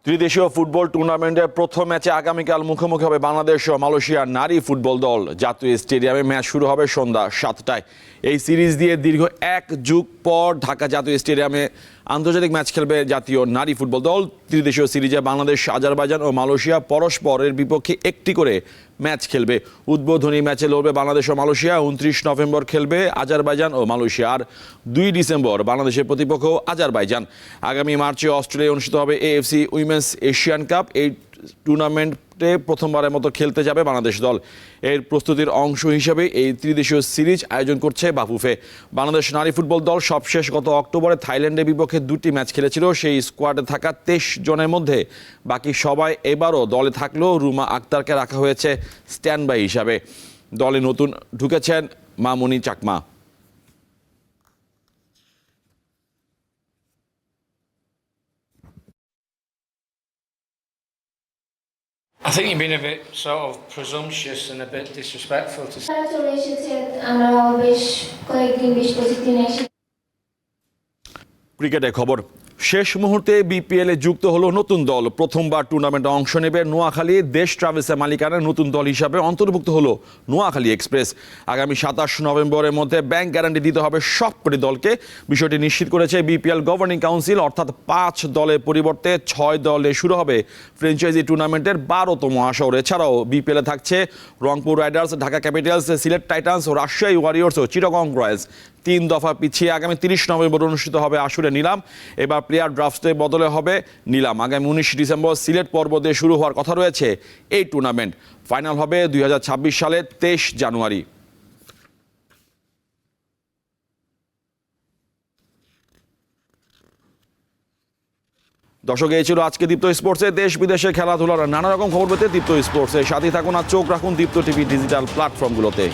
ত্রিদেশীয় ফুটবল টুর্নামেন্টের প্রথম ম্যাচে আগামীকাল মুখোমুখি হবে বাংলাদেশ ও মালয়েশিয়ার নারী ফুটবল দল। জাতীয় স্টেডিয়ামে ম্যাচ শুরু হবে সন্ধ্যা 7টায়। এই সিরিজ দিয়ে দীর্ঘ 1 যুগ পর ঢাকা জাতীয় স্টেডিয়ামে আন্তর্জাতিক ম্যাচ খেলবে জাতীয় নারী ফুটবল দল। ত্রিদেশীয় সিরিজে বাংলাদেশ, আজারবাইজান ও মালয়েশিয়া পরস্পরের বিপক্ষে একটি করে ম্যাচ খেলবে। উদ্বোধনী ম্যাচে লড়বে বাংলাদেশ ও মালয়েশিয়া। 29 নভেম্বর খেলবে আজারবাইজান ও মালয়েশিয়া, আর 2 ডিসেম্বর বাংলাদেশের প্রতিপক্ষ আজারবাইজান। আগামী মার্চে অস্ট্রেলিয়ায় অনুষ্ঠিত হবে এএফসি উইমেন্স এশিয়ান কাপ। এই টুর্নামেন্টে প্রথমবারের মতো খেলতে যাবে বাংলাদেশ দল। এর প্রস্তুতির অংশ হিসেবে এই ত্রিদেশীয় সিরিজ আয়োজন করছে বাফুফে। বাংলাদেশ নারী ফুটবল দল সবশেষ গত অক্টোবরে থাইল্যান্ডের বিপক্ষে 2টি ম্যাচ খেলেছিল। সেই স্কোয়াডে থাকা 23 জনের মধ্যে বাকি সবাই এবারও দলে থাকলেও রুমা আক্তারকে রাখা হয়েছে স্ট্যান্ড বাই হিসাবে। দলে নতুন ঢুকেছেন মামুনি Chakma. I think you've been a bit sort of presumptuous and a bit disrespectful to say. তারা চলে এসেছে, আমরা বেশ কয়েকদিন 20-25 দিন এসে ক্রিকেটের খবর। শেষ মুহূর্তে বিপিএলে যুক্ত হলো নতুন দল। প্রথমবার টুর্নামেন্টে অংশ নেবে নোয়াখালী। দেশ ট্রাভেলসের মালিকানায় নতুন দল হিসাবে অন্তর্ভুক্ত হলো নোয়াখালী এক্সপ্রেস। আগামী 27 নভেম্বরের মধ্যে ব্যাংক গ্যারান্টি দিতে হবে সবকটি দলকে। বিষয়টি নিশ্চিত করেছে বিপিএল গভর্নিং কাউন্সিল। অর্থাৎ 5 দলের পরিবর্তে 6 দলে শুরু হবে ফ্র্যাঞ্চাইজি টুর্নামেন্টের 12তম আসর। এছাড়াও বিপিএলে থাকছে Rangpur Riders, Dhaka Capitals, Sylhet Titans ও রাজশাহী ওয়ারিয়র্স ও চিটাগং রয়্যালস। 3 দফা পিছিয়ে আগামী 30 নভেম্বর অনুষ্ঠিত হবে আসরে নিলাম। এবার প্লেয়ার ড্রাফটে বদলে হবে নিলাম। আগামী 19 ডিসেম্বর সিলেট পর্ব দিয়ে শুরু হওয়ার কথা রয়েছে এই টুর্নামেন্ট। ফাইনাল হবে 2026 সালের 23 জানুয়ারি। দর্শক, এই ছিল আজকে দীপ্ত স্পোর্টসে দেশ বিদেশে খেলাধুলার নানা রকম খবর পেতে দীপ্ত স্পোর্টসের সাথে থাকুন আর চোখ রাখুন দীপ্ত টিভি ডিজিটাল প্ল্যাটফর্মগুলোতে।